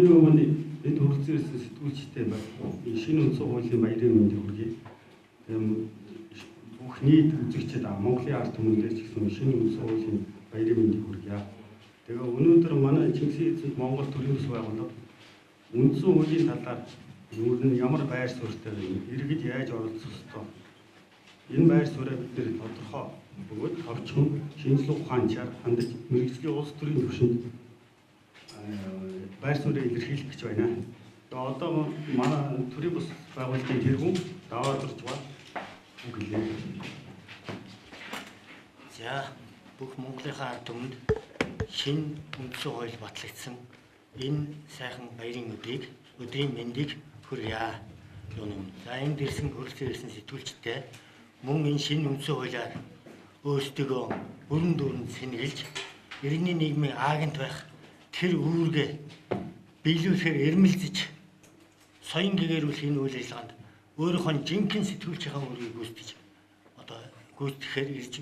Үүний өмнө энд хүрэлцээрсэн сэтгүүлчтэй шинэ үндсэн хуулийн баярын мэндийг хүргэе. Бүх нийт үзэгчид Монголын ард түмэндээ ч гэсэн шинэ үндсэн хуулийн баярын мэндийг хүргье. Тэгээ өнөөдөр манай Чингисийн эзэнт Монгол төрийн бас байгууллага үндсэн хуулийн талаар ямар байр суурьтай иргэд яаж оролцох ёстой. Энэ байр суурийг бид нэр тодорхой бөгөөд товчхон шинжлэх ухаанчаар хандаж мэргэжлийн улс төрийн түвшинд байр суурийг илэрхийлэх гэж байна. Тэгээ одоо манай төрийн бас байгууллагын тэргүүн даваад орж байна. Үгэлээ. За бүх Монголын ард түмэнд шинэ үндсэн хууль батлагдсан энэ сайхан баярын өдрийн мэндийг хүргье. За энд ирсэн хөрөлцөн ирсэн сэтгүүлчтэй мөн энэ шинэ үндсэн хуулиар өөрсдөө бүрэн дүүрэнд сэнгэлж иргэний нийгмийн агент байх тэр үүргээ биелүүлэхээр эрмэлзэж соён гэгэрүүлэх энэ үйл ажиллагаанд өөрийнхөө жинхэнэ сэтгүүлчийн үүргийг гүйцэтгэж гүйцэтгэхээр ирж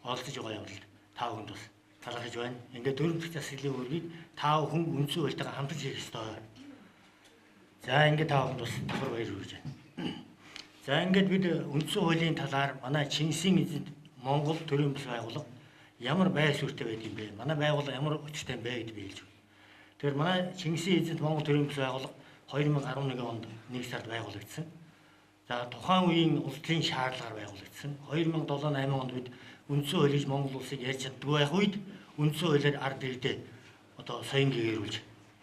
оролцож байгаа юм л та бүхэнд бас талархаж байна. Ингээд дөрөвдөг засаглалын үүргийг та бүхэн үндсэн хуультай хамтарч хийх ёстой. За ингээд та бүхэнд бас давхар баяр хүргэж байна. За ингээд бид үндсэн хуулийн талаар манай Чингисийн эзэнт Монгол төрийн бас байгууллага ямар байр суурьтай байд юм бэ? Манай байгууллага ямар өчтэй юм бэ гэдгийг биелж байна. Тэгэхээр манай Чингисийн эзэнт Монгол төрийн бас байгууллага 2011 онд 1 сард байгуулагдсан. За тухайн үеийн улсын шаардлагаар байгуулагдсан. 2007-8 онд бид үндсэн хуулийг Монгол улсыг ярьж чаддгүй байх үед үндсэн хуулиар ард ирдээ соён гэгэрүүлж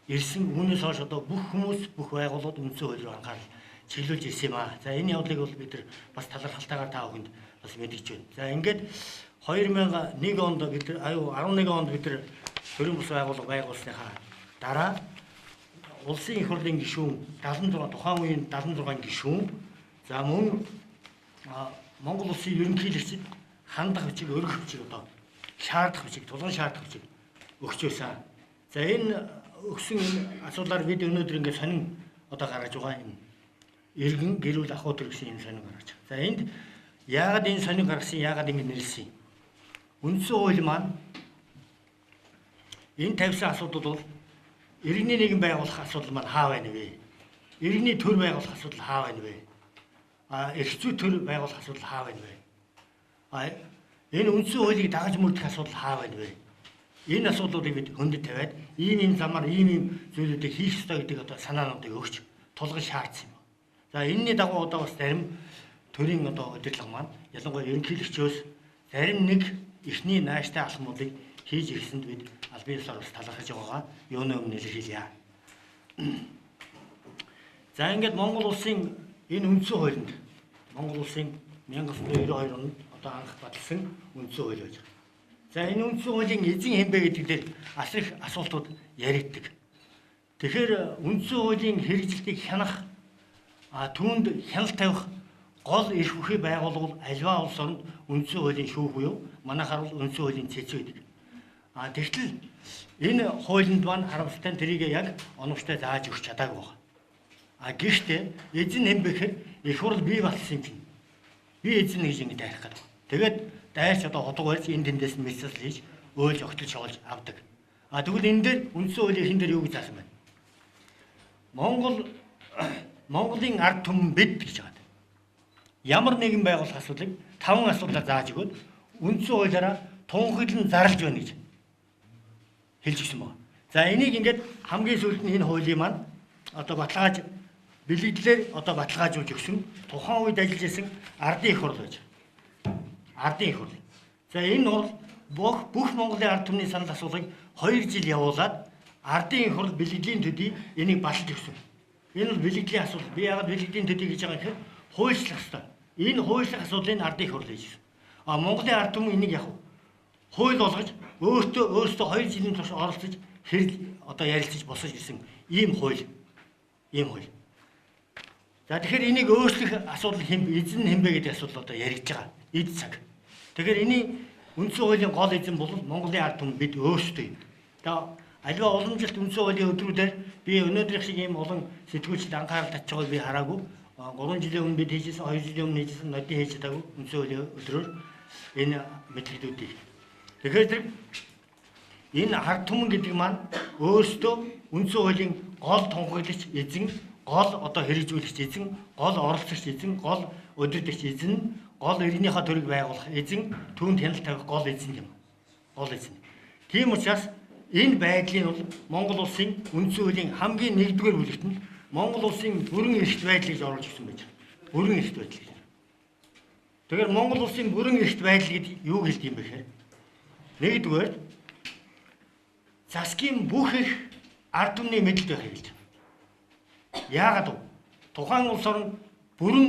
ирсэн. Үүнээс хойш бүх хүмүүс бүх байгууллагууд үндсэн хууль руу анхаарал чиглүүлж ирсэн юм аа. За энэ явдлыг бол бид нар бас талархалтайгаар та бүхэнд бас мэдгэж байна. За ингээд 2001 онд бид 11 онд бид нар төрийн бас байгууллага байгуулсныхаа дараа улсын их хурлын гишүүн 76 тухайн үеийн 76 гишүүн за мөн Монгол улсын ерөнхийлөгчид хандах бичиг өргөх бичиг шаардах бичиг тулгын шаардах бичиг өгч байсан. За энэ өгсөн асуудлаар бид өнөөдөр ингээд сонин гаргаж байгаа юм. Иргэн гэрүүл ахуй төр гэсэн энэ сонин гаргаж. За энд яагаад энэ сонин гаргасан, яагаад ингэ нэрлсэн юм? Үндсэн хууль маань энэ тавьсан асуудал бол иргэний нийгэм байгуулах асуудал маань хаа байна вэ? Иргэний төр байгуулах асуудал хаа байна вэ? Эрх зүй төр байгуулах асуудал хаа байна вэ? Энэ үндсэн хуулийг дагаж мөрдөх асуудал хаа байна вэ? Энэ асуудлуудыг бид хөндөд тавиад ийм замаар ийм зүйлүүдийг хийх ёстой гэдэг санаануудыг өгч тулгаж шаардсан юм. За энэний дагуу бас зарим төрийн удирдлага маань ялангуяа ерөнхийлөгчөөс зарим нэг эхний нааштай алхмуудыг хийж ирсэнд бид аль биесээр бас талархаж байгаагаа юуны өмнө илэрхийлье. За ингээд Монгол улсын энэ үндсэн хуулинд Монгол улсын 1992 онд анх баталсан үндсэн хууль байж байгаа. За энэ үндсэн хуулийн эзэн хэн бэ гэдэг дээр асар их асуултууд яригддаг. Тэгэхээр үндсэн хуулийн хэрэгжилтийг хянах түүнд хяналт тавих гол эрх бүхий байгууллага альва улс оронд үндсэн хуулийн шүүх буюу манайхаар бол үндсэн хуулийн цэц байдаг. Тэгтэл энэ хуулинд маань харамсалтай тэрийг яг оновчтой зааж өгч чадаагүй байна. Гэхдээ эзэн хэн бэ гэхээр их хурл бий болсон юм чинь. Би эзэн гэж ингэ дайрах гэдэг. Тэгээд дайрч ходог барьж энэ тэндээс мессеж хийж өөлж огтлж шоолж авдаг. Тэгвэл энэ дээр үндсэн хуулийн хин дээр юу гэж заасан байна? Монголын ард түмэн бид гэж байгаа. Ямар нэгэн байгууллага асуудлыг 5 асуудлаар зааж өгөөд үндсэн хуулиараа тунхаглан зарлж байна гэж хэлж өгсөн байна. За энийг ингээд хамгийн сүүлд нь энэ хуулийн маань баталгааж бэлэгдлэр баталгаажуулж өгсөн тухайн үед ажиллаж исэн ардын их хурл байж. Ардын их хурл. За энэ хурл бүх Монголын ард түмний санал асуулгыг 2 жил явуулаад ардын их хурл бэлэгдлийн төдий энийг баталж өгсөн. Энэ бол бэлэгдлийн асуудал. Би яагаад бэлэгдлийн төдий гэж байгаа гэхээр хуульчлах ёстой. Энэ хуульчлах асуудлыг ардын их хурл хийж ирсэн. Монголын ард түмэн энийг яг хууль болгож өөртөө 2 жилийн турш оролцож ярилцаж босож ирсэн ийм хууль. За тэгэхээр энийг өөрчлөх асуудал эзэн хэн бэ гэдэг асуудал яригдж байгаа. Эд цаг. Тэгэхээр энэ үндсэн хуулийн гол эзэн бол Монголын ард түмэн бид өөрсдөө юм. Аливаа уламжилт үндсэн хуулийн өдрүүдээр би өнөөдрийнх шиг ийм олон сэтгүүлчд анхаарал татж байгааг би хараагүй. 3 жилийн өмнө бид хийжсэн, 2 жилийн өмнө хийжсэн нодын хийж чадаагүй үндсэн хуулийн өдрөөр энэ мэдлэгдүүдийг. Тэгэхээр энэ ард түмэн гэдэг маань өөрсдөө үндсэн хуулийн гол тунхаглагч эзэн, гол одоо хэрэгжүүлэгч эзэн, гол оролцогч эзэн, гол удирдагч эзэн, гол иргэнийхээ төрийг байгуулах эзэн, түүнд хяналт тавих гол эзэн юм. Гол эзэн. Тийм учраас энэ байдлыг бол Монгол улсын үндсэн хуулийн хамгийн нэгдүгээр бүлэгт нь Монгол улсын бүрэн эрхт байдлыг оруулж өгсөн байж байгаа. Бүрэн эрхт байдал. Тэгэхээр Монгол улсын бүрэн эрхт байдал гэдэг юу хэлдэг юм бэ гэхээр нэгдүгээр засгийн бүх их ард түмний мэдэлд байх хэлж байна. Яагаад вэ? Тухайн улс орн бүрэн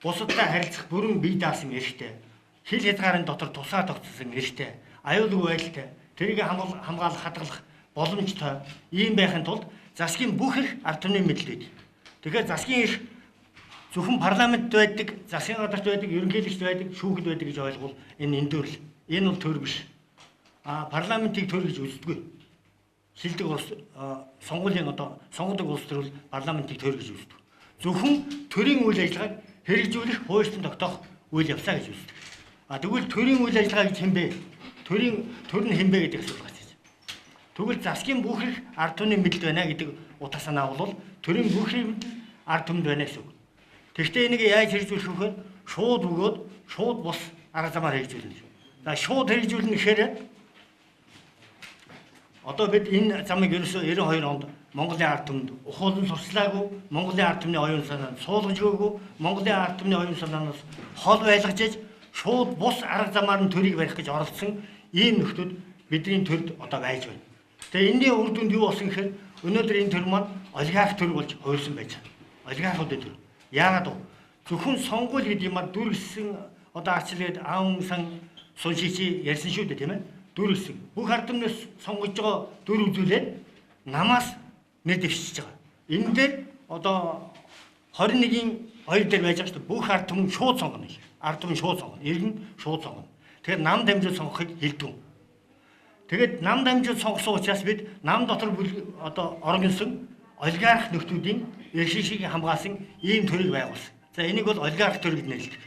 бусадтай харилцах бүрэн бие даасан эрхтэй, хил хязгаарын дотор тусаа тогтсон эрхтэй, аюулгүй байдалтай, тэрийг хамгаалах, хадгалах боломжтой ийм байхын тулд засгийн бүх их ард түмний мэдэлд байдаг. Тэгэхээр засгийн эрх зөвхөн парламентд байдаг, засгийн газарт байдаг, ерөнхийлөгчд байдаг, шүүхэд байдаг гэж ойлгол энэ эндүрл. Энэ бол төр биш. Парламентыг төр гэж үздэггүй. Шилдэг улс сонгуулийн сонгодог улс төр бол парламентыг төр гэж үздэг. Зөвхөн төрийн үйл ажиллагааг хэрэгжүүлэх, хуульчлан тогтоох үйл явцаа гэж үздэг. Тэгвэл төрийн үйл ажиллагаа гэж хэн бэ? Төр нь хэн бэ гэдэг асуулт гарч ирж байна. Тэгвэл засгийн бүх их ард түмний мэдэлд байна гэдэг утга санаа бол төрийн бүх их ард түмэнд байна гэсэн үг. Тэгвэл энийг яаж хэрэгжүүлэх вэ гэхээр шууд өгөөд шууд бус арга замаар хэрэгжүүлнэ. За шууд хэрэгжүүлнэ гэхээр одоо бид энэ замыг ерөөсөө 92 онд Монголын ард түмэнд ухуулан сурчлаагүй, Монголын ард түмний оюун санаанд суулгаж өгөөгүй, Монголын ард түмний оюун санаанаас хол байлгаж иж шууд бус арга замаар нь төрийг барих гэж оролцсон ийм нөхдөд бидний төрд одоо байж байна. Тэгээ энэний үр дүнд юу болсон гэхээр өнөөдөр энэ төр маань олигарх төр болж хувирсан байж байна. Олигархуудын төр. Яагаад вэ? Зөвхөн сонгуул гэдэг юмар дүргсэн одоо арчлаад аав сан сун шичи ярьсан шүү дээ тийм ээ. Дүргсэн. Бүх ард түмнээс сонгож байгаа дүр үзүүлээд намаас нэр дэвшиж байгаа. Энэ дээр одоо 21-ийн 2 дээр байж байгаа шүү дээ. Бүх ард түмэн шууд сонгоно. Ард түмэн шууд сонгоно. Иргэн шууд сонгоно. Тэгэхээр нам дамжуулан сонгохыг хэлдэг. Тэгээд нам дамжуулан сонгосон учраас бид нам дотор одоо оргинсон олигарх нөхдүүдийн эрх шишгийг хамгаалсан ийм төрийг байгуулсан. За энийг бол олигарх төр гэж нэрлэдэг.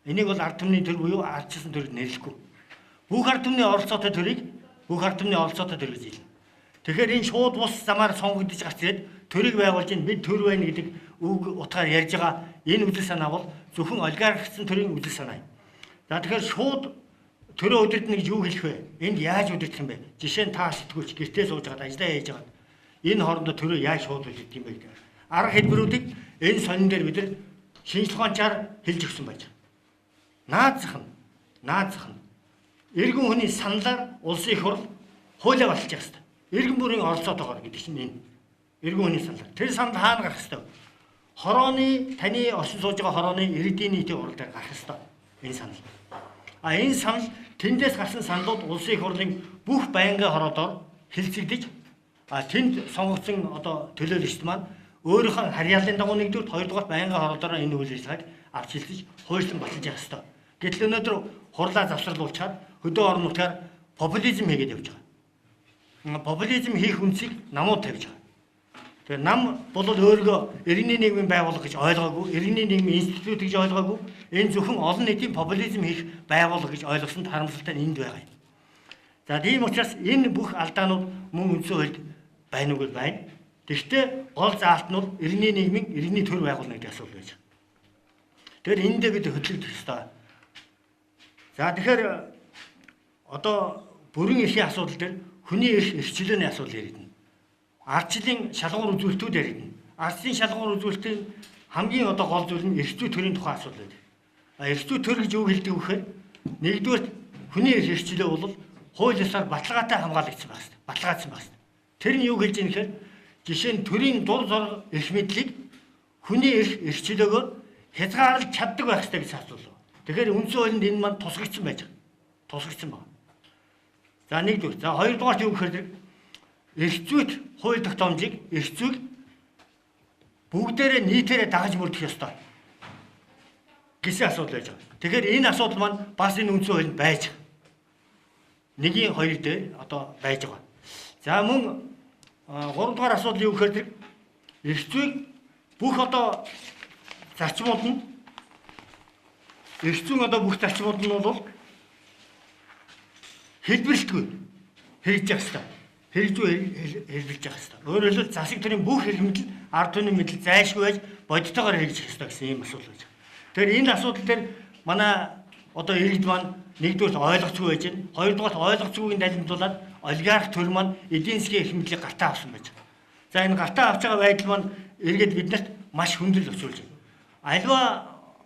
Энийг бол ард түмний төр буюу ардчилсан төр гэж нэрлэхгүй. Бүх ард түмний оролцоотой төрийг бүх ард түмний оролцоотой төр гэж хэлнэ. Тэгэхээр энэ шууд бус замаар сонгогдож гарч ирээд төрийг байгуулж ин бид төр байна гэдэг үг утгаар ярьж байгаа энэ үзэл санаа бол зөвхөн олигархсан төрийн үзэл санаа юм. За тэгэхээр шууд төрөө удирдна гэж юу хэлэх вэ? Энд яаж удирдах юм бэ? Жишээ нь та сэтгүүлч гэртээ сууж байгаа ажиллаа хийж байгаа. Энэ хоорондоо төрөө яаж шууд удирдах юм бэ гэдэг. Арга хэлбэрүүдийг энэ сонин дээр бид нар шинжлэх ухаанчаар хэлж өгсөн байж байгаа. Наазах нь иргэн хүний саналаар улсын их хурл хуулиа баталж явах хэрэгтэй. Иргэн бүрийн оролцоотойгоор гэдэг чинь энэ. Иргэн хүний саналаар. Тэр санал хаана гарах хэрэгтэй? Хорооны таны оршин сууж байгаа хорооны иргэдийн нийтийн хурал дээр гарах хэрэгтэй. Энэ санал. Энэ санал тэндээс гарсан саналууд улсын их хурлын бүх байнгын хороодоор хэлцэгдэж тэнд сонгогдсон одоо төлөөлөгчд маань өөрийнхөө харьяаллын дагуу нэгдүгээр, хоёрдугаар байнгын хороодоор энэ үйл ажиллагааг авч хэлцэж хуульчлан баталж явах хэрэгтэй. Гэтэл өнөөдөр хурлаа завсарлуулчаад хөдөө орон нутгаар популизм хийгээд явж байгаа. Популизм хийх үндсийг намууд тавьж байгаа. Тэгээ нам бол өөрийгөө иргэний нийгмийн байгууллага гэж ойлгоогүй, иргэний нийгмийн институт гэж ойлгоогүй, энэ зөвхөн олон нийтийн популизм хийх байгууллага гэж ойлгосон харамсалтай нь энд байгаа юм. За тийм учраас энэ бүх алдаанууд мөн үндсэн хуульд байна уу байна. Тэгэхдээ гол заалт нь бол иргэний нийгмийн иргэний төр байгуулна гэдэг асуулт байж байгаа. Тэгэхээр энэ дээр бид хөдөлгөх ёстой. За тэгэхээр одоо бүрэн эрхийн асуудал дээр хүний эрх эрхчлөөний асуудал яриад байна. Ардчлалын шалгуур үзүүлэлтүүд яриад байна. Ардчлалын шалгуур үзүүлэлтийн хамгийн одоо гол зүйл нь эрх зүй төрийн тухай асуудал байдаг. Эрх зүй төр гэж юу хэлдэг вэ гэхээр нэгдүгээр хүний эрх эрхчлөө бол хууль ёсоор баталгаатай хамгаалагдсан байна. Баталгаажсан байна. Тэр нь юу хэлж ийм гэхээр жишээ нь төрийн дур зориг эрх мэдлийг хүний эрх эрхчлөөгөөр хязгаарлаж чаддаг байх ёстой гэж асуулаа. Тэгэхээр үндсэн хуулинд энэ маань тусгагдсан байж байгаа. Тусгагдсан байна. За нэгдүгээр. За хоёрдугаар юу гэхээр эрх зүйт хууль тогтоомжийг эрх зүйг бүгдээрээ нийтээрээ дагаж мөрдөх ёстой гэсэн асуудал байж байгаа. Тэгэхээр энэ асуудал маань бас энэ үндсэн хуулинд байж байгаа. Нэгийн хоёр дээр одоо байж байгаа. За мөн 3 дугаар асуудал юу гэхээр эрх зүйг бүх одоо зарчмууд нь эрх зүйн одоо бүх зарчмууд нь бол хэлбэрлэлтгүй хэрэгжих ёстой. хэрэгжүүлж явах хэрэгтэй. Өөрөөр хэлбэл засаг төрийн бүх эрхэмлэл ард түмний мэдл зайлшгүй байж бодитойгоор хэрэгжих хэрэгтэй гэсэн ийм асуудал байж байгаа. Тэгэхээр энэ асуудал дээр манай одоо иргэд маань нэгдүгээр ойлгоцгүй байж байна. Хоёрдугаар ойлгоцгүйг далимдуулаад олигарх төр маань эдийн засгийн эрхэмлэлийг гартаа авсан байж байгаа. За энэ гартаа авч байгаа байдал маань иргэд биднэрт маш хүндрэл өсүүлж байна. Аливаа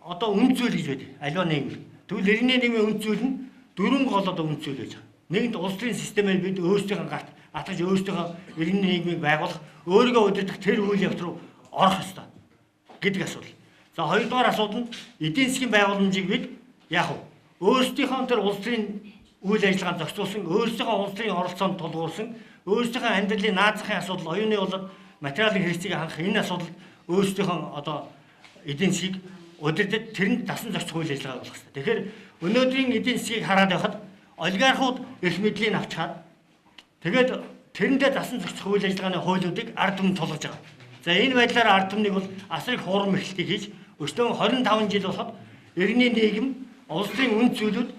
одоо үнд зүйл гэж байдаг. Аливаа нийгэм. Тэгвэл иргэний нийгмийн үнд зүйл нь дөрвөн гол одоо үнд зүйл байж байгаа. Нэгд улс төрийн системээр бид өөрсдийнхөө гарт атгаж өөрсдийнхөө иргэний нийгмийг байгуулах, өөрийгөө удирдах тэр үйл явц руу орох ёстой гэдэг асуудал. За хоёрдугаар асуудал нь эдийн засгийн байгууламжийг бид яг өөрсдийнхөө тэр улс төрийн үйл ажиллагаанд зохицуулсан, өөрсдийнхөө улс төрийн оролцоонд тулгуурсан, өөрсдийнхөө амьдралын наазахын асуудал, оюуны болоод материалын хэрэгцээг хангах энэ асуудал өөрсдийнхөө одоо эдийн засгийг удирдах тэрэнд дасан зохицох үйл ажиллагаа болох хэрэгтэй. Тэгэхээр өнөөдрийн эдийн засгийг хараад байхад олигархууд эрх мэдлийг авчгаад тэгээд тэрэндээ дасан зохицох үйл ажиллагааны хуулиудыг ард түмэнд тулгаж байгаа. За энэ байдлаар ард түмнийг бол асар их хурам эрхлэлтийг хийж өстөө 25 жил болоход иргэний нийгэм, улс төрийн үнд зүйлүүд,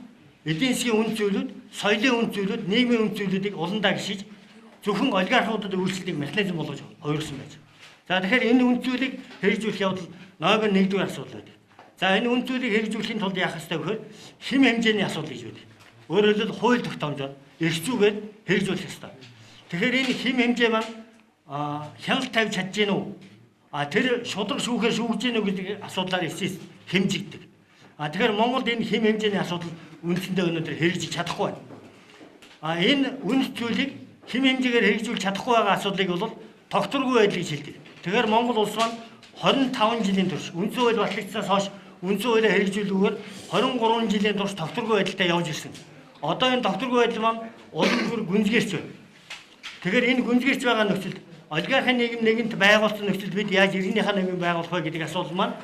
эдийн засгийн үнд зүйлүүд, соёлын үнд зүйлүүд, нийгмийн үнд зүйлүүдийг уландаа гიშиж зөвхөн олигархуудад үйлчлэх механизм болгож хувирсан байж. За тэгэхээр энэ үнд зүйлийг хэрэгжүүлэх явдал номер 1-р асуудал байдаг. За энэ үнд зүйлийг хэрэгжүүлэхийн тулд яах ёстой вэ гэхээр хэм хэмжээний асуудал гэж байдаг. Өөрөөр хэлбэл хууль тогтоомжоор эрх зүйгээр хэрэгжүүлэх ёстой. Тэгэхээр энэ хэм хэмжээ маань хяналт тавьж чадж гин үү? Тэр шудраг шүүхээр шүүгэж гин үү гэдэг асуудлаар эцэс хэмжигддэг. Тэгэхээр Монголд энэ хэм хэмжээний асуудал үндсэндээ өнөөдөр хэрэгжиж чадахгүй байна. Энэ үнд зүйлийг хэм хэмжээгээр хэрэгжүүлж чадахгүй байгаа асуудлыг бол тогтворгүй байдлыг шилдэг. Тэгэхээр Монгол улс маань 25 жилийн турш үндсэн хууль батлагдсанаас хойш үндсэн хуулиа хэрэгжүүлэхээр 23 жилийн турш тогтворгүй байдалтай явж ирсэн. Одоо энэ тогтворгүй байдал маань улам бүр гүнзгийрч байна. Тэгэхээр энэ гүнзгийрч байгаа нөхцөлд олигархын нийгэм нэгэнт байгуулсан нөхцөлд бид яаж иргэнийхээ нийгмийг байгуулах вэ гэдэг асуудал маань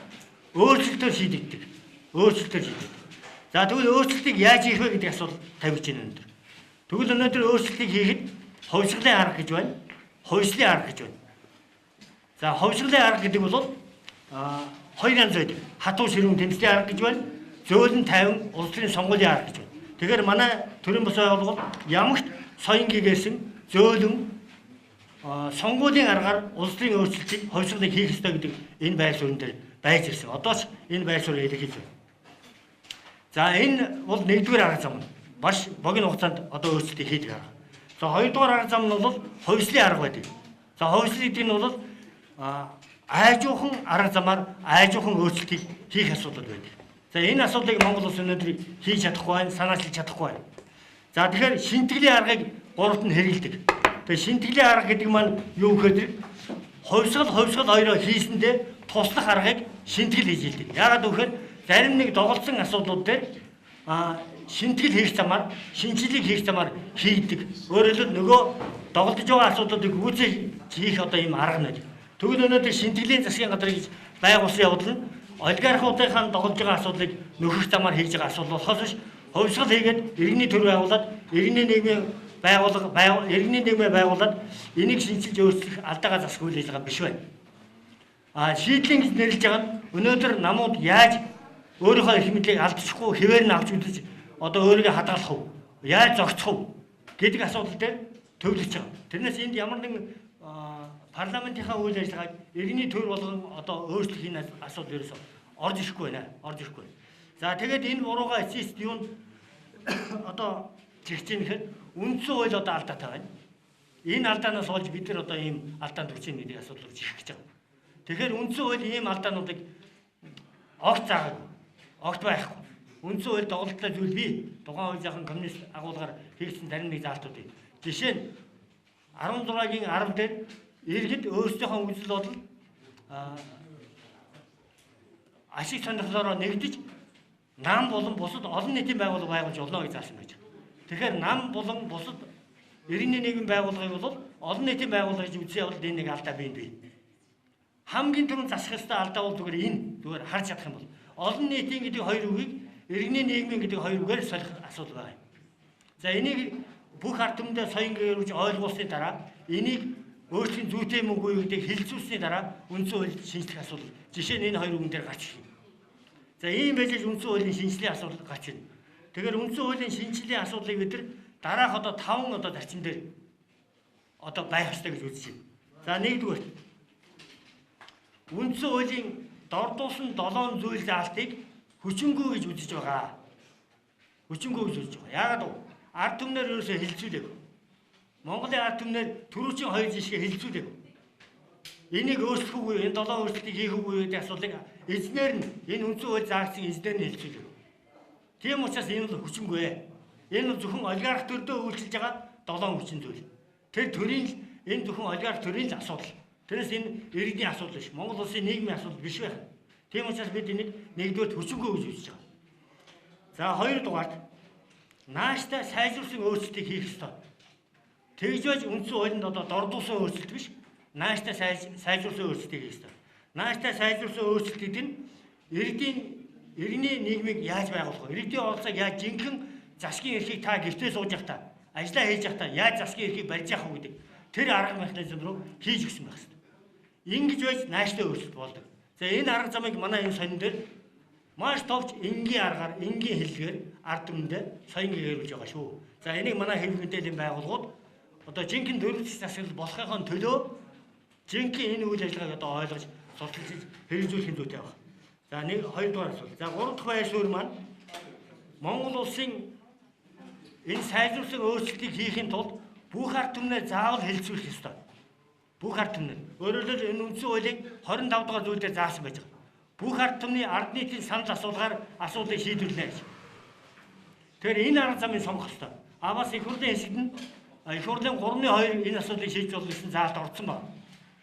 өөрчлөлтөөр шийдэгддэг. За тэгвэл өөрчлөлтийг яаж хийх вэ гэдэг асуудал тавьж байна өнөөдөр. Тэгвэл өнөөдөр өөрчлөлтийг хийхэд хувьсгалын арга гэж байна. Хувьслын арга гэж байна. За хувьсгалын арга гэдэг бол хоёр янз байдаг. Хатуу ширүүн тэмцлийн арга гэж байна. Зөөлөн тайван улс төрийн сонгуулийн арга гэж байна. Тэгэхээр манай төрийн бас байгууллага бол ямагт соён гэгэрсэн зөөлөн сонгуулийн аргаар улс төрийн өөрчлөлтийг хувьсгалыг хийх ёстой гэдэг энэ байр суурин дээр байж ирсэн. Одоо ч энэ байр суурийг илэрхийлж байна. За энэ бол 1-р арга зам. Маш богино хугацаанд одоо өөрчлөлтийг хийдэг арга. За 2-р арга зам нь бол хувьслын арга байдаг. За хувьслын гэдэг нь бол айжуухан арга замаар айжуухан өөрчлөлтийг хийх асуудал байдаг. За энэ асуудлыг Монгол улс өнөөдөр хийж чадахгүй байна, санаачлж чадахгүй байна. За тэгэхээр шинтгэлийн аргыг гуравт нь хэрэгэлдэг. Тэгэхээр шинтгэлийн арга гэдэг маань юу гэхээр хувьсгал хоёроо хийсэндээ туслах аргыг шинтгэл хийж хэлдэг. Яагаад гэвэл зарим нэг доголдсон асуудлууд дээр шинтгэл хийх замаар, шинжилгээг хийх замаар хийгдэг. Өөрөөр хэлбэл нөгөө доголдож байгаа асуудлуудыг үүсгэж хийх одоо ийм арга нэг. Тэгвэл өнөөдөр шинтгэлийн засгийн газар гэж байгуулсан явдал нь олигархуудынхаа доголдож байгаа асуудлыг нөхөх замаар хийж байгаа асуудал болохоос биш, хувьсгал хийгээд иргэний төр байгуулад, иргэний нийгмийн байгуулад энийг шинжилж өөрчлөх алдаагаа засах үйл ажиллагаа биш байна. Шийдлийн гэж нэрлэж байгаа нь өнөөдөр намууд яаж өөрийнхөө эрх мэдлийг алдчихгүй хэвээр нь авч үзэж одоо өөрийгөө хадгалах уу? Яаж зогсох уу гэдэг асуудал дээр төвлөрч байгаа. Тэрнээс энд ямар нэгэн парламентынхаа үйл ажиллагааг иргэний төр болгон одоо өөрчлөх энэ асуудал ерөөсөө орж ирэхгүй байна. За тэгээд энэ бурууга эцэст юу одоо чигч юм гэхэд үндсэн хууль одоо алдаатай байна. Энэ алдаанаас олж бид нар одоо ийм алдаанд хүрч ийн гэдэг асуудал руу чихэж байгаа. Тэгэхээр үндсэн хууль ийм алдаануудыг огт заагаад огт байхгүй. Үндсэн хууль доголдолтой зүйл бий. Тухайн үе жоохон коммунист агуулгаар хийгдсэн зарим нэг заалтууд бий. Жишээ нь 16-гийн 10 дээр иргэд өөрсдийнхөө үзэл бодол ашиг сонирхлоороо нэгдэж нам болон бусад олон нийтийн байгууллага байгуулж олно гэж заасан байж. Тэгэхээр нам болон бусад иргэний нийгэм байгууллагыг бол олон нийтийн байгууллага гэж үзсэн явдал энэ нэг алдаа бий. Хамгийн түрүүнд засах ёстой алдаа бол зүгээр харж чадах юм бол олон нийтийн гэдэг хоёр үгийг иргэний нийгмийн гэдэг хоёр үгээр солих асуудал байна. За энийг бүх ард түмэндээ соён гэрүүлж ойлгуулсны дараа энийг өөрсдийн зүйтэй мөнгө үеийг хилцүүлсний дараа үндсэн хууль шинжлэх асуудал. Жишээ нь энэ хоёр үгэн дээр гарч ирнэ. За ийм байж үндсэн хуулийн шинжилгээ асуудал гарч ирнэ. Тэгэхээр үндсэн хуулийн шинжилгээ асуудлыг бид нар дараах одоо 5 зарчим дээр одоо байх ёстой гэж үзэж байна. За нэгдүгээр үндсэн хуулийн дордуулсан 7 зүйл заалтыг хүчингүй гэж үзэж байгаа. Хүчингүй гэж үзэж байгаа. Яагаад вэ? Ард түмнэр ерөөсөө хилцүүлэв. Монголын ард түмнэр түрүүчийн хоёр жишгээ хилцүүлэв. Энийг өөрчлөх үгүй, энэ 7 өөрчлөлтийг хийх үгүй гэдэг асуулыг эзнэр нь энэ үндсэн хууль заагдсан эзнэр нь хилцүүлэв. Тийм учраас энэ бол хүчингүй. Энэ бол зөвхөн олигарх төрдөө үйлчилж байгаа 7 хүчин зүйл. Тэр төрийн энэ зөвхөн олигарх төрийн л асуудал. Тэрээс энэ иргэдийн асуудал биш. Монгол улсын нийгмийн асуудал биш байх. Тийм учраас бид энийг нэгдүгээр хүчингүй гэж үзэж байгаа. За хоёрдугаарт нааштай сайжруулсан өөрчлөлтийг хийх ёстой. Тэгж байж үндсэн хуулинд одоо дордуулсан өөрчлөлт биш. Нааштай сайжруулсан өөрчлөлтийг хийх ёстой. Нааштай сайжруулсан өөрчлөлт гэдэг нь иргэний нийгмийг яаж байгуулах вэ? Иргэдийн оролцоог яаж жинхэнэ засгийн эрхийг та гэртээ сууж явахдаа, ажиллаа хийж явахдаа яаж засгийн эрхийг барьж явах вэ гэдэг тэр арга механизм руу хийж өгсөн байх ёстой. Ингэж байж нааштай өөрчлөлт болдог. За энэ арга замыг манай энэ сонин дээр маш товч энгийн аргаар, энгийн хэллэгээр ард түмэндээ соён гэрүүлж байгаа шүү. За энийг манай хэвлэл мэдээллийн байгууллагууд одоо жинхэнэ төрөлх засаглал болохын төлөө жинхэнэ энэ үйл ажиллагааг одоо ойлгож, сурталчилж, хэрэгжүүлэх зүйтэй байна. За нэг хоёрдугаар асуулт. За гурав дахь байр суурь маань Монгол улсын энэ сайжруулсан өөрчлөлтийг хийхин тулд бүх ард түмнээ заавал хэлэлцүүлэх ёстой. Бүх ард түмнээ. Өөрөөр хэлбэл энэ үндсэн хуулийн 25 дугаар зүйлээр заасан байж байгаа. Бүх ард түмний ард нийтийн санал асуулгаар асуудлыг шийдвэрлэнэ гэж. Тэгэхээр энэ арга замыг сонгох ёстой. Бас их хурлын хэсэгт нь их хурлын 3/2 энэ асуудлыг шийдэж болно гэсэн заалт орсон байна.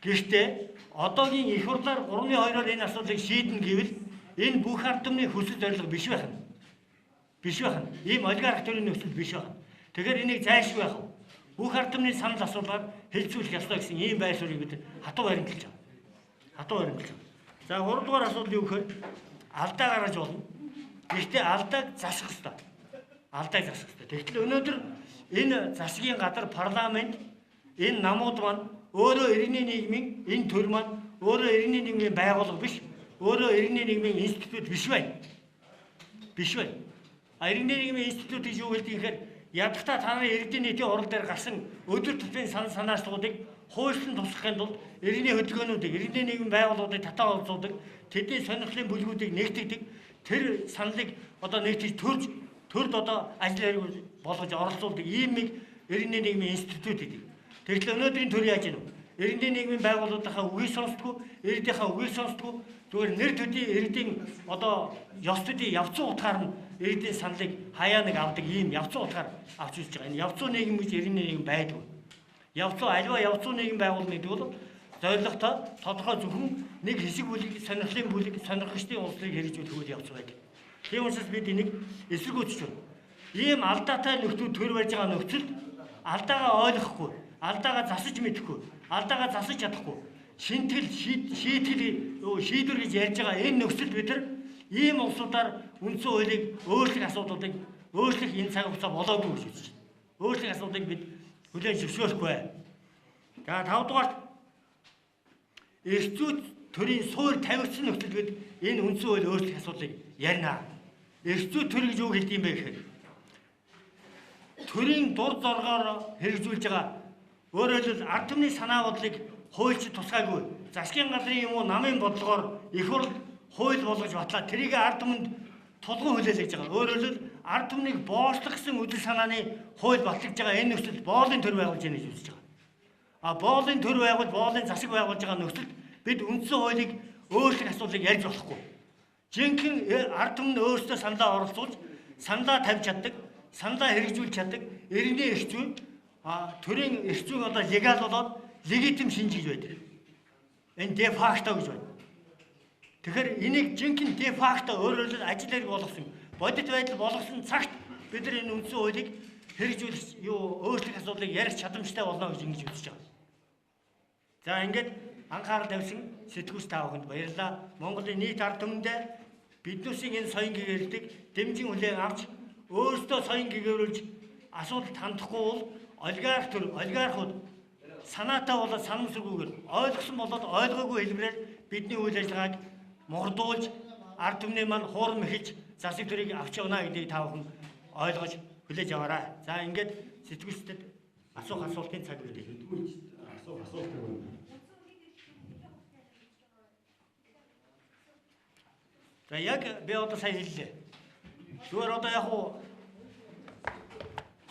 Гэхдээ одоогийн их хурлаар 3/2-оор энэ асуудлыг шийднэ гэвэл энэ бүх ард түмний хүсэл зорилго биш байх нь. Биш байх нь. Ийм олигарх төрийн нөхцөл биш байх нь. Тэгэхээр энийг зайлшгүй байх уу? Бүх ард түмний санал асуулгаар хэлэлцүүлэх ёстой гэсэн ийм байр суурийг бид хатуу баримталж байгаа. Хатуу баримталж байгаа. За 3 дугаар асуудал юу гэхээр алдаа гаргаж болно. Гэхдээ алдааг засах ёстой. Алдааг засах ёстой. Тэгтэл өнөөдөр энэ засгийн газар парламент энэ намууд маань өөрөө иргэний нийгмийн энэ төр маань өөрөө иргэний нийгмийн байгууллага биш, өөрөө иргэний нийгмийн институт биш байна. Биш байна. Иргэний нийгмийн институт гэж юу гэдэг юм хэрэг ядахта та нарын иргэдийн нийтийн орол дээр гарсан өдөр тутмын санаачлуудыг хуульчлан туслахын тулд иргэний хөдөлгөөнүүдийг, иргэний нийгмийн байгууллагуудыг татаа олзуудаг, тэдний сонирхлын бүлгүүдийг нэгтгэдэг, тэр саналыг одоо нэгтгэж төрд одоо ажил хэрэг болгож оролцуулдаг ийм нэг иргэний нийгмийн институт гэдэг. Тэгтэл өнөөдрийн төр яаж юм? Иргэний нийгмийн байгууллагынхаа үгийг сонсдоггүй, иргэдийнхаа үгийг сонсдоггүй, зүгээр нэр төдий иргэдийн одоо ёс төдий явцсан утгаар нь иргэдийн саналыг хаяа нэг авдаг ийм явцсан утгаар авч үзэж байгаа. Энэ явцсан нийгэм гэж иргэний нийгэм байдаг. Явцсан альва явцсан нийгэм байгуулна гэдэг бол зорилготой тодорхой зөвхөн нэг хэсэг бүлэг, сонирхлын бүлэг, сонирхогчдын улсыг хэрэгжүүлэх үйл явц байдаг. Тийм учраас бид энийг эсэргүүцэж байна. Ийм алдаатай нөхцөл төр барьж байгаа нөхцөлд алдаагаа ойлгохгүй, алдаагаа засаж мэдэхгүй, алдаагаа засаж чадахгүй, шинтгэл, шийдвэр гэж ярьж байгаа энэ нөхцөлд бид нар ийм улсуудаар үндсэн хуулийг өөрчлөх асуудлуудыг өөрчлөх энэ цаг хугацаа болоогүй гэж үзэж байна. Өөрчлөх асуудлыг бид хүлээн зөвшөөрөхгүй. За 5 дугаарт эрх зүйн төрийн суурь тавигдсан нөхцөлд бид энэ үндсэн хуулийг өөрчлөх асуудлыг ярина. Эрх зүйн төр гэж юу хэлдэг юм бэ гэхээр төрийн дур зоргоор хэрэгжүүлж байгаа өөрөөр хэлбэл ард түмний санаа бодлыг хуульч тусгаагүй засгийн газрын юм уу намын бодлогоор их хурл хууль болгож батлаа тэрийг ард түмэнд тулгын хүлээлгэж байгаа. Өөрөөр хэлбэл ард түмнийг боочлох гэсэн үдэл санааны хууль батлагдж байгаа энэ нөхцөлд боолын төр байгуулж яах гэж үзэж байгаа. Боолын төр байгуулж, боолын засаг байгуулж байгаа нөхцөлд бид үндсэн хуулийг өөрчлөх асуудлыг ярьж болохгүй. Жинхэнэ ард түмэн өөрсдөө саналаа оролцуулж, саналаа тавьж чаддаг, саналаа хэрэгжүүлж чаддаг, иргэний эрх зүйн төрийн эрх зүйн одоо легал болоод легитим шинжиж байдаг. Энэ де факто гэж байна. Тэгэхээр энийг жинхэнэ де факто өөрөөр хэлбэл ажил хэрэг болгосон, бодит байдал болгосон цагт бид нар энэ үндсэн хуулийг хэрэгжүүлэх өөрчлөх асуудлыг ярих чадамжтай болно гэж ингэж үзэж байгаа. За ингээд анхаарал тавьсан сэтгүүлч та бүхэнд баярлалаа. Монголын нийт ард түмэндээ биднүүсийн энэ соён гэгэрэлтийг дэмжин хүлээн авч өөрсдөө соён гэгэрүүлж асуудалд хандахгүй бол олигархууд санаатай болоод санамсаргүйгээр ойлгосон болоод ойлгоогүй хэлбэрээр бидний үйл ажиллагааг мордуулж ард түмний маань хуурм эхэлж засаг төрийг авч явна гэдгийг та бүхэн ойлгож хүлээж аваарай. За ингээд сэтгүүлчдэд асуултын цаг үү. Тэгвэл асуулт байна. За яг би одоо сайн хэллээ. Зүгээр одоо яг уу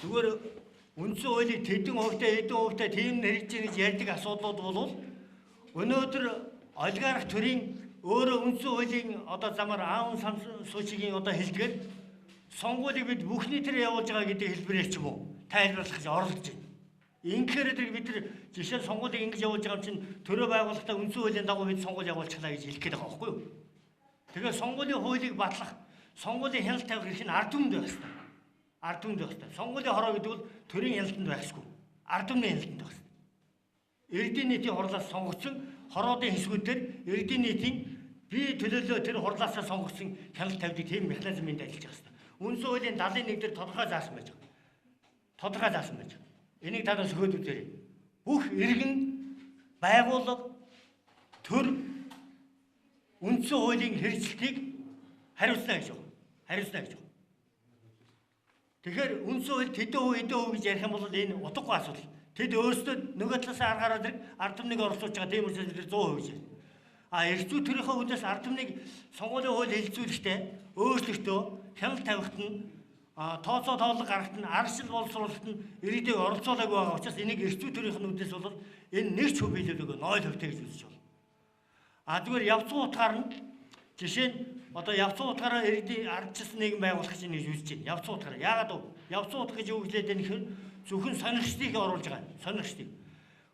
зүгээр үндсэн хуулийг тэдэн хувьтай тийм нэрж гэж ярьдаг асуудлууд бол өнөөдөр олигарх төрийн өөрөө үндсэн хуулийн одоо замаар аав сан суучгийн одоо хэлдгээр сонгуулийг бид бүхний тэр явуулж байгаа гэдэг хэлбэрээр ч юм уу тайлбарлах гэж оролдож байна. Инхээр бид нар жишээ нь сонгуулийг ингэж явуулж байгаа чинь төрөө байгуулалтаа үндсэн хуулийн дагуу бид сонгуул явуулчихлаа гэж хэлэх гээд байгаа байхгүй юу? Тэгэхээр сонгуулийн хуулийг батлах, сонгуулийн хяналт тавих эрх нь ард түмэнд байх хэрэгтэй. Ард түмэнд байх хэрэгтэй. Сонгуулийн хороо гэдэг бол төрийн хяналтанд байхсгүй. Ард түмний хяналтанд байх хэрэгтэй. Иргэдийн нийтийн хурлаас сонгогдсон хороодын хэсгүүдээр иргэдийн нийтийн бие төлөөлөө тэр хурлаасаа сонгогдсон хяналт тавьдаг тийм механизмыг ажиллаж байгаа хэрэгтэй. Үндсэн хуулийн 71 дээр тодорхой заасан байж байгаа. Тодорхой заасан байж байгаа. Энийг та нар сөхөөд үзээрэй. Бүх иргэн байгууллага төр үндсэн хуулийн хэрэгжилтийг хариуцна гэж байна. Хариуцна гэж байна. Тэгэхээр үндсэн хууль тэдэн хувь гэж ярих юм бол энэ утгагүй асуудал. Тэд өөрсдөө нөгөө талаасаа аргаараа зэрэг ард түмнийг оролцуулж байгаа тийм учраас 100% гэж байна. Эрхзүү төрийнхөө хүнээс ард түмнийг сонгуулийн хууль хэлэлцүүлэхдээ өөрчлөлтөө хяналт тавихт нь тооцоо тооллого гаргахт нь аршил боловсруулалт нь иргэдийг оролцуулаагүй байгаа учраас энийг эрхзүү төрийнх нь үднээс бол энэ нэг ч хөв биелүүлээгүй 0% гэж үзэж байна. Зүгээр явцсан утгаар нь жишээ нь одоо явцсан утгаараа иргэдийн ардчилсан нийгэм байгуулах гэж нэг үзэж байна. Явцсан утгаараа яагаад вэ? Явцсан утга гэж юу гэж хэлээд байна гэхээр зөвхөн сонирхчдыг оруулж байгаа. Сонирхчдыг.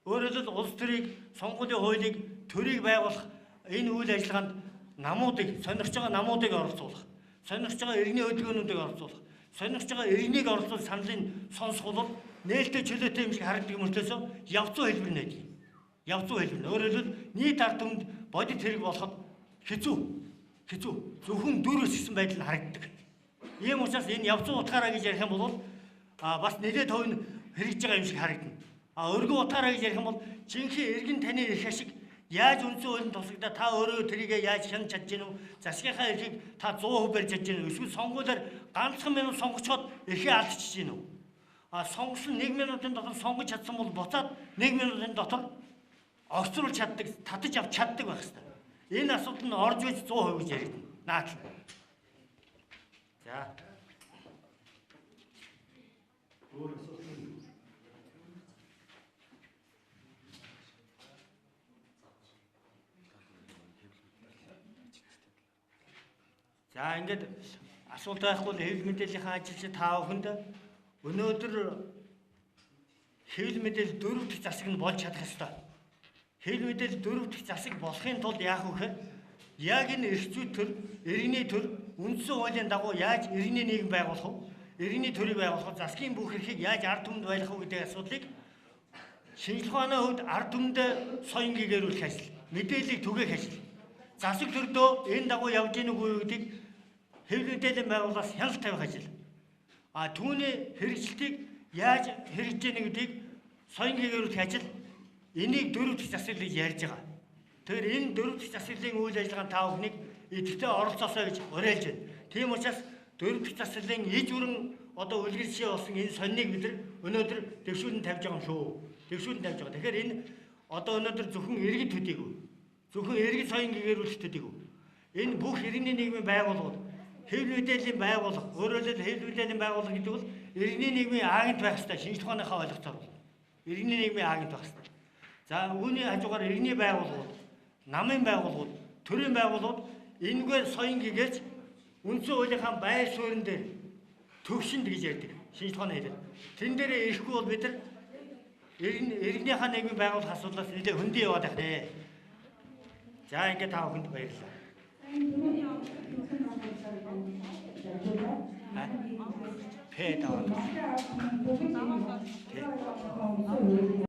Өөрөөр хэлбэл улс төрийг сонгуулийн хуулийг төрийг байгуулах энэ үйл ажиллагаанд намуудыг сонирхж байгаа намуудыг оролцуулах. Сонирхж байгаа иргэний хөдөлгөөнүүдийг оролцуулах. Сонирхж байгаа иргэнийг оролцуулах саналыг сонсох бол нээлттэй чөлөөтэй юм шиг харагддаг мөртлөөсөө явцсан хэлбэр нэ. Явцсан хэлбэр. Өөрөөр хэлбэл нийт ард түмэнд бодит хэрэг болоход хэцүү. Зөвхөн дөрөс гэсэн байдал нь харагддаг. Ийм учраас энэ явцсан утгаараа гэж ярих юм бол бас нэлээд хувь нь хэрэгжиж байгаа юм шиг харагдана. Өргөн утгаараа гэж ярих юм бол жинхэнэ иргэн таны эрх ашиг яаж үндсэн хуулийн тусагдаа та өөрөө тэрийг яаж хянаж чадж гэнэ үү? Засгийнхаа эрхийг та 100% барьж чадж гэнэ үү? Эсвэл сонгуулиар ганцхан минут сонгочход эрхээ алдчихж гэнэ үү? Сонгосон 1 минутын дотор сонгож чадсан бол буцаад 1 минутын дотор огцруулж чаддаг, татаж авч чаддаг байх хэрэгтэй. Энэ асуудал нь орж иж 100% гэж яригдана. Наадлаа. За. Өөр асуулт. За ингээд асуулт байхгүй л хэвлэл мэдээллийн ажилчид та бүхэнд өнөөдөр хэвлэл мэдээлэл 4 дахь засаг нь болж чадах ёстой. Хэвлэл мэдээлэл 4 дахь засаг болохын тулд яах вэ гэхээр яг энэ эрхзүү төр, иргэний төр үндсэн хуулийн дагуу яаж иргэний нийгэм байгуулах вэ? Иргэний төрийг байгуулах, засгийн бүх эрхийг яаж ард түмэнд байлгах вэ гэдэг асуудлыг шинжилгээ ухааны хувьд ард түмэнд соён гэгэрүүлэх ажил, мэдээллийг түгээх ажил. Засаг төрдөө энэ дагуу явж гэнэ үгүй гэдгийг хэвлэл мэдээллийн байгууллагаас хяналт тавих ажил. Түүний хэрэгжилтийг яаж хэрэгжиж гэнэ гэдгийг соён гэгэрүүлэх ажил. Энийг 4 дахь засаглал гэж ярьж байгаа. Тэгэхээр энэ 4 дахь засаглалын үйл ажиллагаанд та бүхнийг идэвхтэй оролцоосоо гэж уриалж байна. Тийм учраас 4 дахь засаглалын иж бүрэн одоо үлгэршээ болсон энэ сониныг бид өнөөдөр дэвшүүлэн тавьж байгаа юм шүү. Дэвшүүлэн тавьж байгаа. Тэгэхээр энэ одоо өнөөдөр зөвхөн иргэд төдийгүй. Зөвхөн иргэд соён гэгэрүүлэх төдийгүй. Энэ бүх иргэний нийгмийн байгууллагууд, хэвлэл мэдээллийн байгууллага, өөрөөр хэлбэл хэвлэл мэдээллийн байгууллага гэдэг бол иргэний нийгмийн агент байх ёстой. Шинжлэх ухааныхаа ойлголцоор бол иргэний нийгмийн агент байх ёстой. За үүний хажуугаар иргэний байгууллагууд, намын байгууллагууд, төрийн байгууллагууд энэгээр соён гэгэрч үндсэн хуулийнхаа байр суурин дээр төвшөнд гэж ярьдаг. Шинжлэх ухааны хэлээр. Тэн дээр ирэхгүй бол бид нар иргэнийхээ нийгмийн байгууллах асуудлаас нэлээд хөндөй яваад байх нэ. За ингээд та бүхэнд баярлалаа. Пэ таваа.